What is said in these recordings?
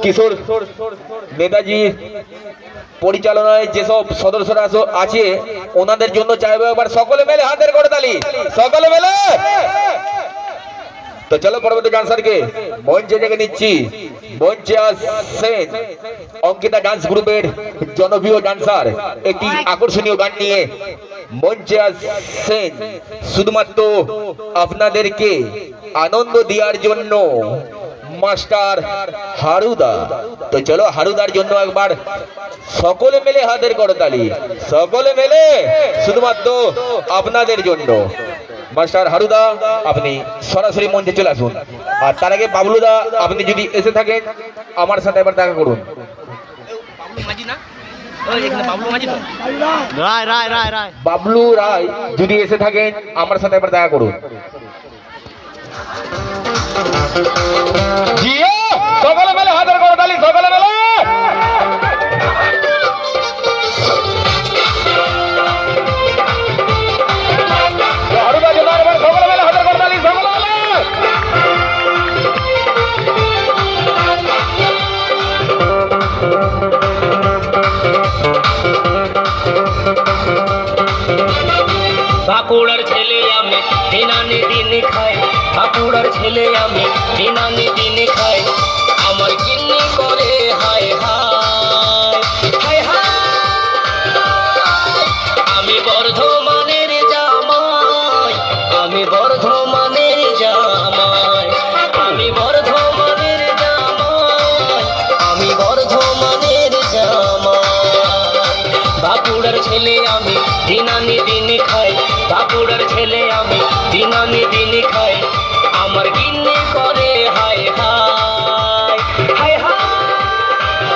কিশোর নেতাজি পরিচালনায় যেসব সদস্যরা আছে ওনাদের জন্য চাইবো একবার সকলে মিলে হাতের করতালি, সকলে মিলে। তো চলো পরবর্তী ডান্সারকে মঞ্চে ডেকে নিচ্ছি। মঞ্চে আসছেন অঙ্কিতা ডান্স গ্রুপের জনপ্রিয় ডান্সার, একটি আকর্ষণীয় গান নিয়ে মঞ্চে আসছেন শুধুমাত্র আপনাদেরকে আনন্দ দেওয়ার জন্য মাস্টার হারুদা। তো চলো হারুদার জন্য একবার সকলে মিলে হাতের করতালি, সকলে মিলে শুধুমাত্র আপনাদের জন্য। মাস্টার হারুদা আপনি সরাসরি মঞ্চে চলে আসুন। আর তার আগে বাবলুদা আপনি যদি এসে থাকেন আমার সাথে এবার দেখা করুন। বাবলু রায় যদি এসে থাকেন আমার সাথে এবার দেখা করুন। সকলে মিলে হাতের করতালি, সকলে মিলে। বাঁকুড়ার ছেলে আমি দিনানি দিন খাই, বাঁকুড়ার ছেলে আমি দিনানি দিন খাই, আমার কিন্নি করে হায় হায় হায় হায়। আমি বর্ধমানের জামাই, আমি বর্ধমানের জামাই, আমি বর্ধমানের জামাই, আমি বর্ধমানের জামাই। বাঁকুড়ার ছেলে আমি দিনানি দিন খাই, বাঁকুড়ার ছেলে আমি দিনানি দিন খাই, আমার গিন্নি করে হায় হায় হায় হায়।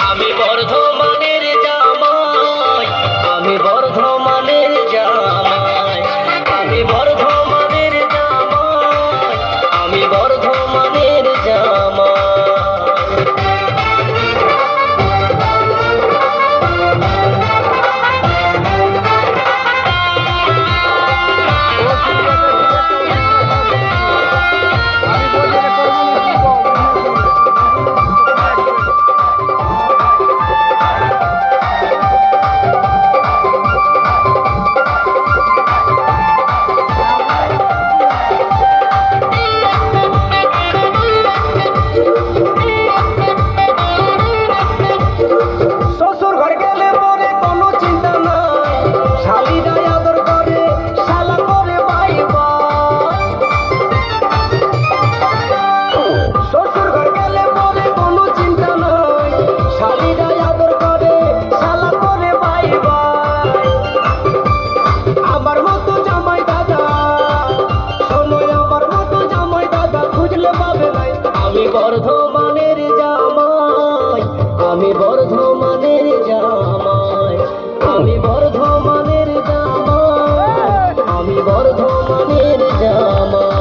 আমি বর্ধমানের জামাই, আমি বর্ধমানের জামাই, আমি বর্ধমানের জামাই, আমি বর্ধমানের জামাই। বর্ধমানের জামাই, আমি বর্ধমানের জামাই, আমি বর্ধমানের জামাই, আমি বর্ধমানের জামাই।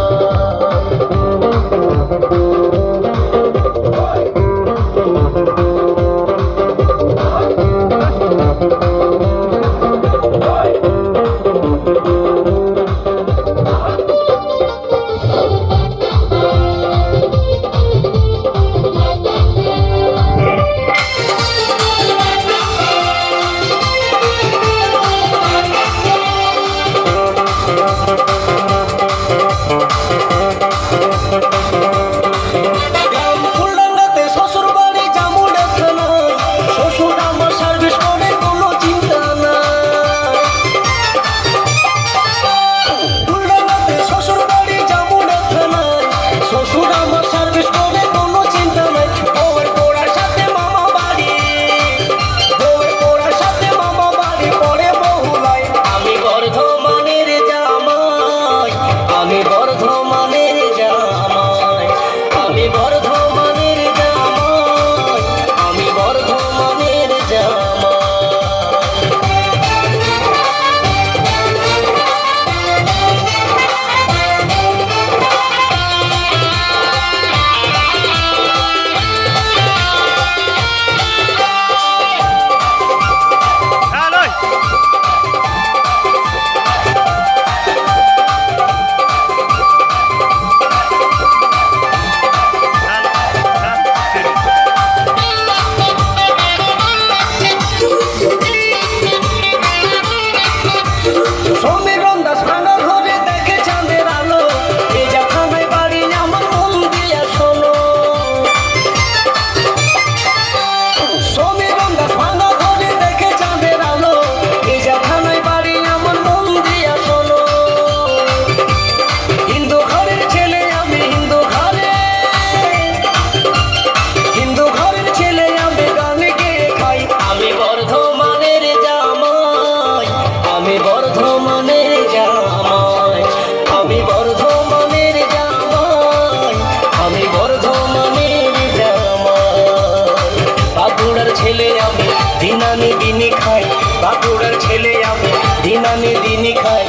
বাঁকুড়ার ছেলে আমি দিন আনি দিন খাই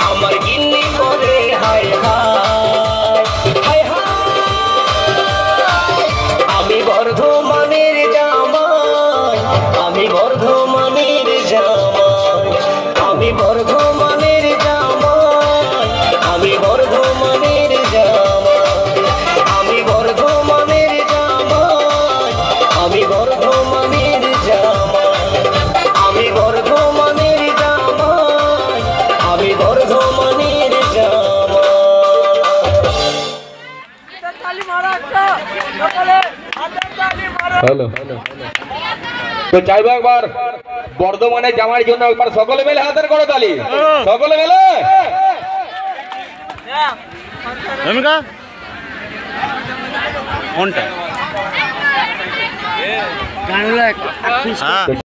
আমার গিন্নি করে হায় হায় হায় হায় আমি বর্ধমানের জামাই আমি বর্ধমানের জামাই আমি বর্ধমানের জামাই আমি বর্ধমানের জামাই আমি বর্ধমানের জামাই আমি বর্ধমানের জামাই আমি বর্ধমানের জামাই আমি বর্ধমানের জামাই হ্যালো তো চাইবো একবার বর্ধমানের জামার জন্য একবার সকলে মিলে হাতের করো তালি সকলে মিলে কোনটা